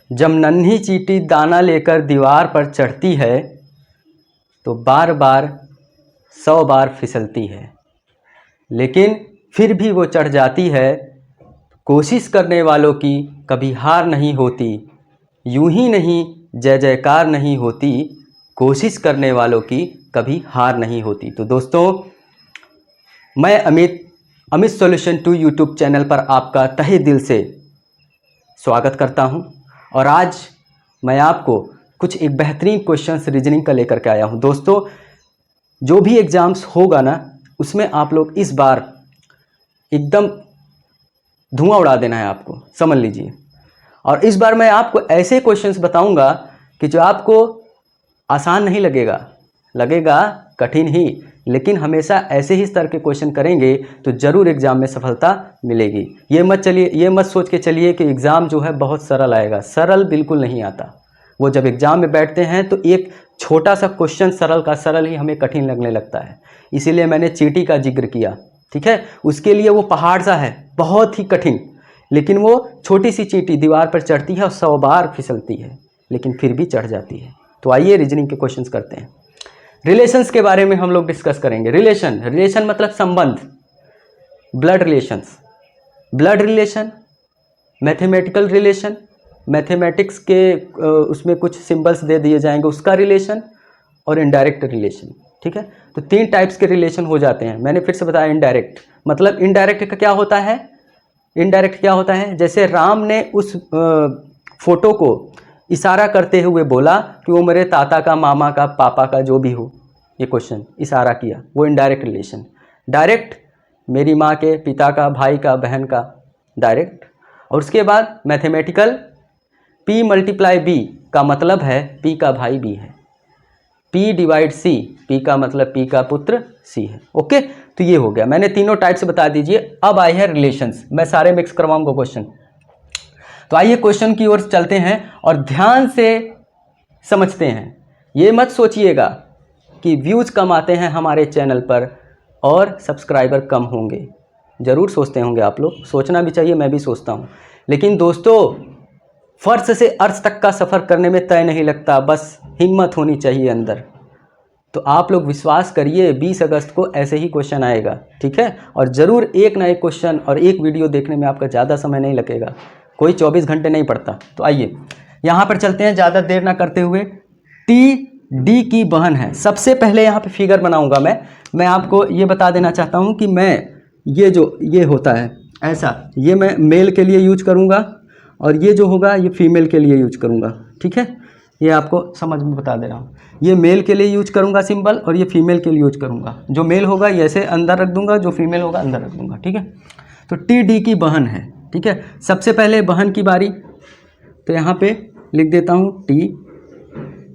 जब नन्ही चींटी दाना लेकर दीवार पर चढ़ती है तो बार बार 100 बार फिसलती है, लेकिन फिर भी वो चढ़ जाती है। कोशिश करने वालों की कभी हार नहीं होती, यूं ही नहीं जय जयकार नहीं होती, कोशिश करने वालों की कभी हार नहीं होती। तो दोस्तों, मैं अमित सॉल्यूशन 2 यूट्यूब चैनल पर आपका तहे दिल से स्वागत करता हूं और आज मैं आपको कुछ एक बेहतरीन क्वेश्चंस रीजनिंग का लेकर के आया हूं। दोस्तों, जो भी एग्ज़ाम्स होगा ना, उसमें आप लोग इस बार एकदम धुआं उड़ा देना है, आपको समझ लीजिए। और इस बार मैं आपको ऐसे क्वेश्चंस बताऊंगा कि जो आपको आसान नहीं लगेगा कठिन ही, लेकिन हमेशा ऐसे ही स्तर के क्वेश्चन करेंगे तो ज़रूर एग्ज़ाम में सफलता मिलेगी। ये मत सोच के चलिए कि एग्ज़ाम जो है बहुत सरल आएगा। सरल बिल्कुल नहीं आता। वो जब एग्ज़ाम में बैठते हैं तो एक छोटा सा क्वेश्चन सरल का सरल ही हमें कठिन लगने लगता है। इसीलिए मैंने चींटी का जिक्र किया, ठीक है। उसके लिए वो पहाड़ सा है, बहुत ही कठिन, लेकिन वो छोटी सी चींटी दीवार पर चढ़ती है और 100 बार फिसलती है, लेकिन फिर भी चढ़ जाती है। तो आइए रीजनिंग के क्वेश्चंस करते हैं। रिलेशंस के बारे में हम लोग डिस्कस करेंगे। रिलेशन मतलब संबंध, blood relation, mathematical relation, mathematics के उसमें कुछ सिंबल्स दे दिए जाएंगे उसका रिलेशन, और इनडायरेक्ट रिलेशन, ठीक है। तो 3 टाइप्स के रिलेशन हो जाते हैं। मैंने फिर से बताया इनडायरेक्ट मतलब, इनडायरेक्ट का क्या होता है? इनडायरेक्ट क्या होता है? जैसे राम ने उस फोटो को इशारा करते हुए बोला कि वो मेरे ताता का, मामा का, पापा का, जो भी हो, ये क्वेश्चन इशारा किया, वो इनडायरेक्ट रिलेशन। डायरेक्ट मेरी माँ के, पिता का, भाई का, बहन का, डायरेक्ट। और उसके बाद मैथमेटिकल, P × B का मतलब है P का भाई B है, P/C, P का मतलब P का पुत्र C है। ओके, तो ये हो गया, मैंने तीनों टाइप से बता दीजिए। अब आए हैं रिलेशंस, मैं सारे मिक्स करवाऊंगा क्वेश्चन। तो आइए क्वेश्चन की ओर चलते हैं और ध्यान से समझते हैं। ये मत सोचिएगा कि व्यूज़ कम आते हैं हमारे चैनल पर और सब्सक्राइबर कम होंगे। ज़रूर सोचते होंगे आप लोग, सोचना भी चाहिए, मैं भी सोचता हूँ। लेकिन दोस्तों, फर्श से अर्श तक का सफ़र करने में तय नहीं लगता, बस हिम्मत होनी चाहिए अंदर। तो आप लोग विश्वास करिए, 20 अगस्त को ऐसे ही क्वेश्चन आएगा, ठीक है। और ज़रूर एक ना एक क्वेश्चन और एक वीडियो देखने में आपका ज़्यादा समय नहीं लगेगा, कोई 24 घंटे नहीं पड़ता। तो आइए यहाँ पर चलते हैं, ज़्यादा देर ना करते हुए। TD की बहन है। सबसे पहले यहाँ पे फिगर बनाऊँगा मैं आपको ये बता देना चाहता हूँ कि मैं ये होता है ऐसा, ये मैं मेल के लिए यूज करूँगा और ये जो होगा ये फीमेल के लिए यूज करूँगा, ठीक है। ये आपको समझ में बता दे रहा हूँ, ये मेल के लिए यूज करूँगा सिंबल और ये फीमेल के लिए यूज करूँगा। जो मेल होगा ये ऐसे अंदर रख दूँगा, जो फीमेल होगा अंदर रख दूँगा, ठीक है। तो TD की बहन है, ठीक है। सबसे पहले बहन की बारी, तो यहाँ पे लिख देता हूँ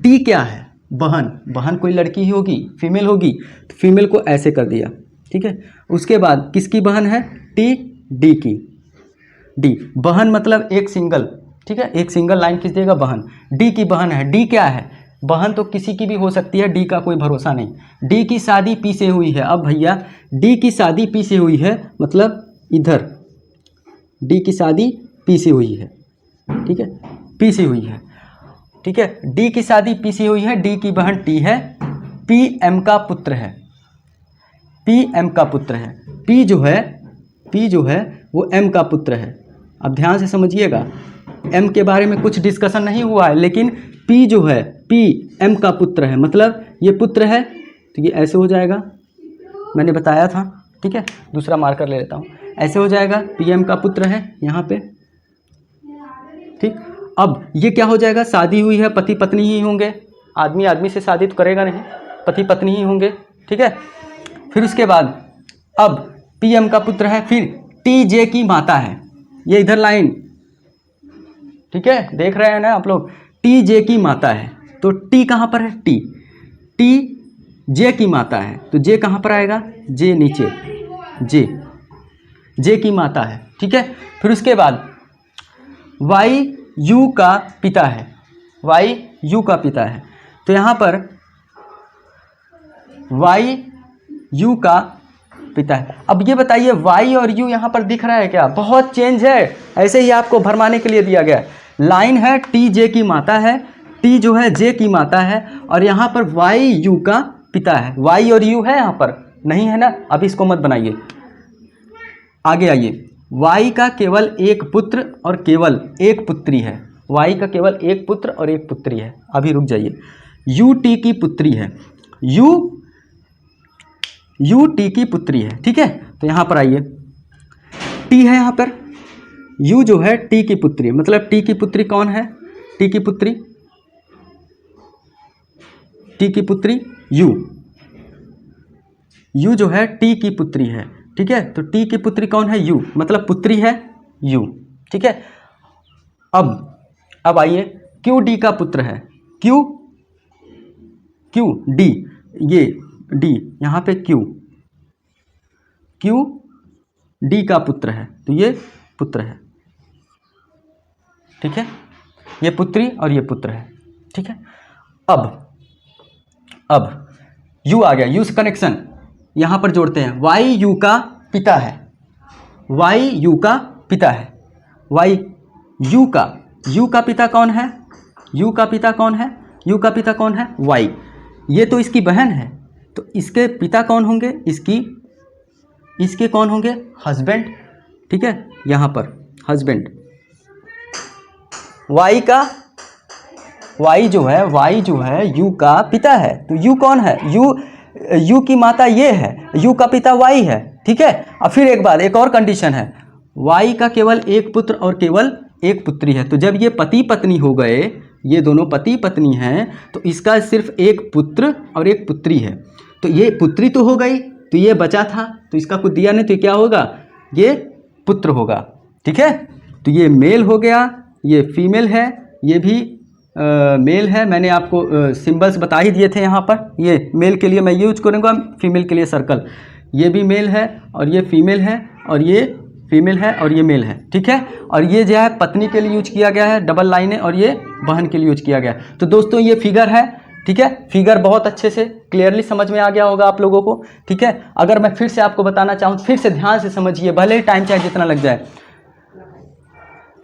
T क्या है? बहन कोई लड़की ही होगी, फीमेल होगी, तो फीमेल को ऐसे कर दिया, ठीक है। उसके बाद किसकी बहन है? D की। D बहन मतलब एक सिंगल, ठीक है, एक सिंगल लाइन खींच देगा बहन। D की बहन है। D क्या है? बहन तो किसी की भी हो सकती है, D का कोई भरोसा नहीं। D की शादी P से हुई है। अब भैया D की शादी P से हुई है, मतलब इधर D की शादी P से हुई है, ठीक है, P से हुई है, ठीक है। D की शादी P से हुई है, D की बहन T है, P M का पुत्र है, P M का पुत्र है। P जो है वो M का पुत्र है। अब ध्यान से समझिएगा, M के बारे में कुछ डिस्कशन नहीं हुआ है, लेकिन P जो है, P M का पुत्र है, मतलब ये पुत्र है, तो ये ऐसे हो जाएगा, मैंने बताया था, ठीक है। दूसरा मार्कर ले लेता हूँ, ऐसे हो जाएगा, P M का पुत्र है यहाँ पे, ठीक। अब ये क्या हो जाएगा? शादी हुई है, पति पत्नी ही होंगे, आदमी से शादी तो करेगा नहीं, पति पत्नी ही होंगे, ठीक है। फिर उसके बाद अब P M का पुत्र है, फिर T J की माता है, ये इधर लाइन, ठीक है, देख रहे हैं ना आप लोग, T J की माता है। तो T कहाँ पर है? T J की माता है, तो J कहाँ पर आएगा? J नीचे, J की माता है, ठीक है। फिर उसके बाद Y U का पिता है, Y U का पिता है, तो यहाँ पर Y U का पिता है। अब ये बताइए Y और U यहाँ पर दिख रहा है क्या? बहुत चेंज है, ऐसे ही आपको भरमाने के लिए दिया गया है। लाइन है टी जे की माता है, टी जो है जे की माता है, और यहाँ पर वाई यू का पिता है। वाई और यू है यहाँ पर नहीं है ना, अब इसको मत बनाइए, आगे आइए। वाई का केवल एक पुत्र और केवल एक पुत्री है। वाई का केवल एक पुत्र और एक पुत्री है। अभी रुक जाइए। यू टी की पुत्री है, यू टी की पुत्री है, ठीक है। तो यहाँ पर आइए, टी है यहाँ पर, यू जो है टी की पुत्री, मतलब टी की पुत्री कौन है? टी की पुत्री, टी की पुत्री यू जो है टी की पुत्री है, ठीक है। तो टी की पुत्री कौन है? यू, मतलब पुत्री है यू, ठीक है। अब आइए, क्यू डी का पुत्र है, क्यू डी, ये डी यहाँ पे क्यू डी का पुत्र है, तो ये पुत्र है, ठीक है। ये पुत्री और ये पुत्र है, ठीक है। अब यू आ गया, यू से कनेक्शन यहाँ पर जोड़ते हैं। वाई यू का पिता है, वाई यू का पिता है, वाई यू का पिता कौन है? यू का पिता कौन है? यू का पिता कौन है? वाई। ये तो इसकी बहन है, तो इसके पिता कौन होंगे? इसके कौन होंगे? हस्बैंड, ठीक है। यहाँ पर हस्बैंड। वाई जो है यू का पिता है, तो यू कौन है? यू की माता ये है, यू का पिता वाई है, ठीक है। अब फिर एक और कंडीशन है, वाई का केवल एक पुत्र और केवल एक पुत्री है। तो जब ये पति पत्नी हो गए, ये दोनों पति पत्नी हैं, तो इसका सिर्फ एक पुत्र और एक पुत्री है। तो ये पुत्री तो हो गई, तो ये बचा था, तो इसका कुछ दिया नहीं, तो क्या होगा? ये पुत्र होगा, ठीक है। तो ये मेल हो गया, ये फीमेल है, ये भी मेल है। मैंने आपको सिंबल्स बता ही दिए थे यहाँ पर। ये मेल के लिए मैं यूज करूँगा, फीमेल के लिए सर्कल। ये भी मेल है और ये फीमेल है, और ये फीमेल है और ये मेल है, ठीक है। और ये जो है पत्नी के लिए यूज किया गया है, डबल लाइन है, और ये बहन के लिए यूज किया गया है। तो दोस्तों ये फिगर है, ठीक है। फिगर बहुत अच्छे से क्लियरली समझ में आ गया होगा आप लोगों को, ठीक है। अगर मैं फिर से आपको बताना चाहूँ, फिर से ध्यान से समझिए, भले ही टाइम चाहे जितना लग जाए,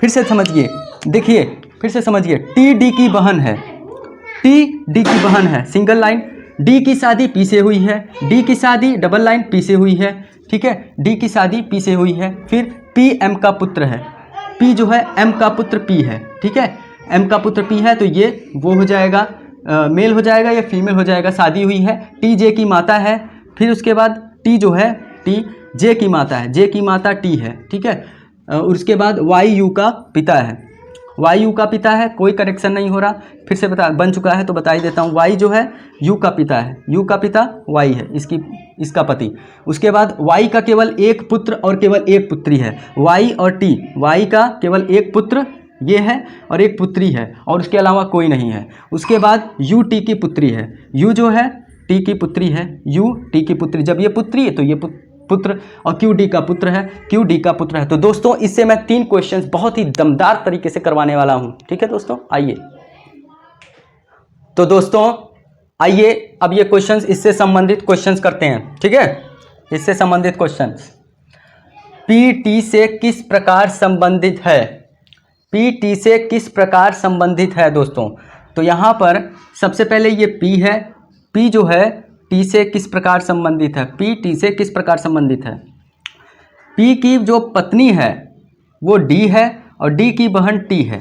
फिर से समझिए, देखिए फिर से समझिए। टी डी की बहन है, टी डी की बहन है, सिंगल लाइन। डी की शादी पी से हुई है, डी की शादी डबल लाइन पी से हुई है, ठीक है। डी की शादी पी से हुई है। फिर पी एम का पुत्र है, पी जो है एम का पुत्र पी है, ठीक है। एम का पुत्र पी है, तो ये वो हो जाएगा, मेल हो जाएगा या फीमेल हो जाएगा, शादी हुई है। टी जे की माता है, फिर उसके बाद टी जो है टी जे की माता है, जे की माता टी है, ठीक है। और उसके बाद वाई यू का पिता है, वाई यू का पिता है, कोई करेक्शन नहीं हो रहा, फिर से बन चुका है तो बता ही देता हूँ। वाई जो है यू का पिता है, यू का पिता वाई है, इसका पति। उसके बाद वाई का केवल एक पुत्र और केवल एक पुत्री है, वाई और टी। वाई का केवल एक पुत्र ये है और एक पुत्री है, और उसके अलावा कोई नहीं है। उसके बाद यू टी की पुत्री है, यू जो है टी की पुत्री है, यू टी की पुत्री। जब ये पुत्री है तो ये पुत्र, और क्यू डी का पुत्र है, क्यू डी का पुत्र है। तो दोस्तों इससे मैं 3 क्वेश्चंस बहुत ही दमदार तरीके से करवाने वाला हूं, ठीक है दोस्तों। आइए, तो दोस्तों आइए अब ये क्वेश्चंस, इससे संबंधित क्वेश्चंस करते हैं, ठीक है। इससे संबंधित क्वेश्चंस, पी टी से किस प्रकार संबंधित है? पी टी से किस प्रकार संबंधित है दोस्तों? तो यहाँ पर सबसे पहले ये पी है, पी जो है टी से किस प्रकार संबंधित है? पी टी से किस प्रकार संबंधित है? पी की जो पत्नी है वो डी है और डी की बहन टी है।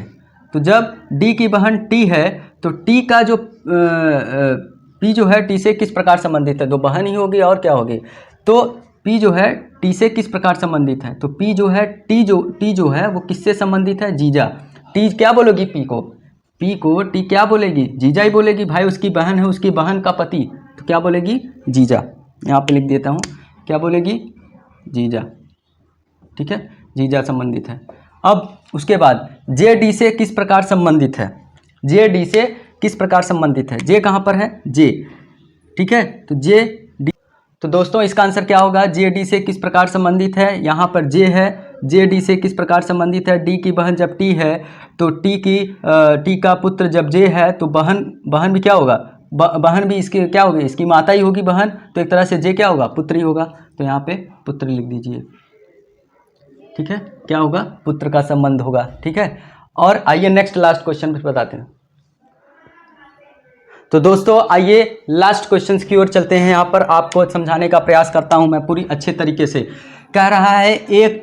तो जब डी की बहन टी है तो टी का जो पी जो है टी से किस प्रकार संबंधित है? तो बहन ही होगी और क्या होगी। तो पी जो है टी से किस प्रकार संबंधित है? तो पी जो है टी जो है वो किससे संबंधित है? जीजा। टी क्या बोलोगी पी को? पी को टी क्या बोलेगी? जीजा ही बोलेगी। भाई उसकी बहन है, उसकी बहन का पति, तो क्या बोलेगी? जीजा। यहाँ पे लिख देता हूँ, क्या बोलेगी? जीजा, ठीक है, जीजा संबंधित है। अब उसके बाद जे डी से किस प्रकार संबंधित है? जे डी से किस प्रकार संबंधित है? जे कहाँ पर है? जे, ठीक है। तो जे डी, तो दोस्तों इसका आंसर क्या होगा? जे डी से किस प्रकार संबंधित है? यहाँ पर जे है, जे डी से किस प्रकार संबंधित है? डी की बहन जब टी है तो टी का पुत्र जब जे है तो बहन भी क्या होगा? बहन भी इसकी क्या होगी? इसकी माता ही होगी बहन। तो एक तरह से जे क्या होगा? पुत्र ही होगा। तो यहाँ पे पुत्र लिख दीजिए, ठीक है। क्या होगा? पुत्र का संबंध होगा, ठीक है। और आइए नेक्स्ट लास्ट क्वेश्चन फिर बताते हैं। तो दोस्तों आइए लास्ट क्वेश्चंस की ओर चलते हैं। यहाँ पर आपको समझाने का प्रयास करता हूँ मैं पूरी अच्छे तरीके से। कह रहा है एक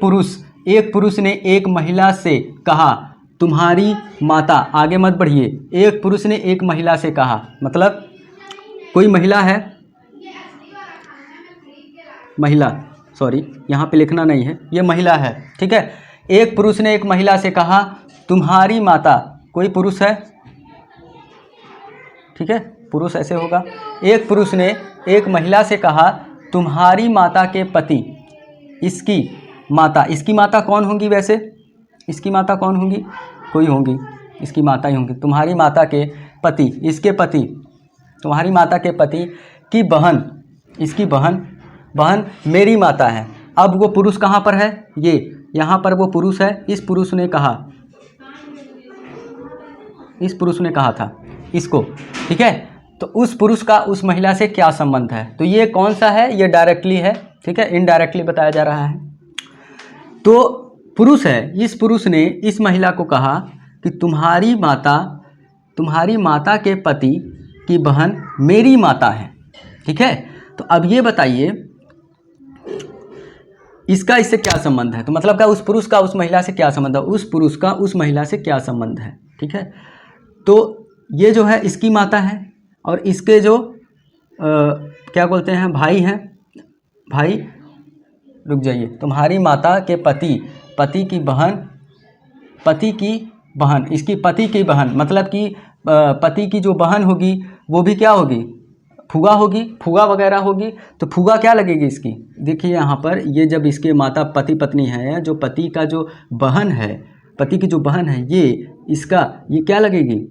पुरुष ने एक महिला से कहा तुम्हारी माता, आगे मत बढ़िए, एक पुरुष ने एक महिला से कहा, मतलब कोई महिला है, महिला, सॉरी यहाँ पे लिखना नहीं है, ये महिला है, ठीक है। एक पुरुष ने एक महिला से कहा तुम्हारी माता, कोई पुरुष है, ठीक है, पुरुष ऐसे होगा। एक पुरुष ने एक महिला से कहा तुम्हारी माता के पति, इसकी माता कौन होंगी वैसे, इसकी माता कौन होंगी, कोई होंगी, इसकी माता ही होंगी। तुम्हारी माता के पति, इसके पति, तुम्हारी माता के पति की बहन, इसकी बहन मेरी माता है। अब वो पुरुष कहाँ पर है, ये यहाँ पर वो पुरुष है। इस पुरुष ने कहा था इसको, ठीक है। तो उस पुरुष का उस महिला से क्या संबंध है, तो ये कौन सा है, ये डायरेक्टली है, ठीक है, इनडायरेक्टली बताया जा रहा है। तो पुरुष है, इस पुरुष ने इस महिला को कहा कि तुम्हारी माता के पति की बहन मेरी माता है, ठीक है। तो अब ये बताइए इसका इससे क्या संबंध है, तो मतलब क्या उस पुरुष का उस महिला से क्या संबंध है, उस पुरुष का उस महिला से क्या संबंध है, ठीक है। तो ये जो है इसकी माता है और इसके जो क्या बोलते हैं भाई, रुक जाइए, तुम्हारी माता के पति की बहन, इसकी पति की बहन, मतलब कि पति की जो बहन होगी वो भी क्या होगी, फूगा वगैरह होगी। तो फूगा क्या लगेगी इसकी, देखिए यहाँ पर ये जब इसके माता पति पत्नी है, जो पति का जो बहन है, पति की जो बहन है, ये क्या लगेगी,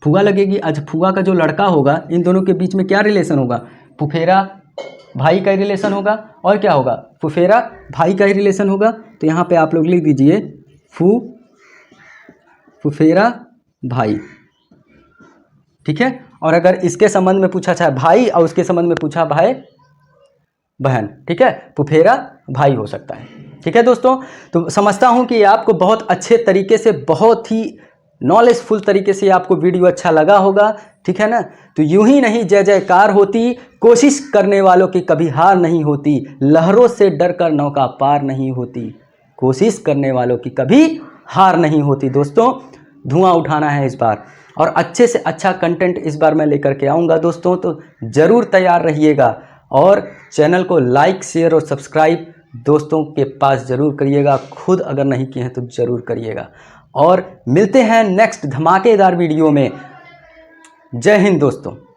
फूगा लगेगी। अच्छा, फूगा का जो लड़का होगा, इन दोनों के बीच में क्या रिलेशन होगा, फुफेरा भाई का ही रिलेशन होगा, और क्या होगा, फुफेरा भाई का ही रिलेशन होगा। तो यहाँ पे आप लोग लिख दीजिए फुफेरा भाई, ठीक है। और अगर इसके संबंध में पूछा चाहे भाई और उसके संबंध में पूछा भाई बहन, ठीक है, फुफेरा भाई हो सकता है, ठीक है दोस्तों। तो समझता हूँ कि आपको बहुत अच्छे तरीके से, बहुत ही नॉलेजफुल तरीके से आपको वीडियो अच्छा लगा होगा, ठीक है ना। तो यूं ही नहीं जय जयकार होती, कोशिश करने वालों की कभी हार नहीं होती, लहरों से डर कर नौका पार नहीं होती, कोशिश करने वालों की कभी हार नहीं होती। दोस्तों धुआं उठाना है इस बार, और अच्छे से अच्छा कंटेंट इस बार मैं लेकर के आऊँगा दोस्तों, तो ज़रूर तैयार रहिएगा। और चैनल को लाइक, शेयर और सब्सक्राइब दोस्तों के पास ज़रूर करिएगा, खुद अगर नहीं किए हैं तो ज़रूर करिएगा। और मिलते हैं नेक्स्ट धमाकेदार वीडियो में। जय हिंद दोस्तों।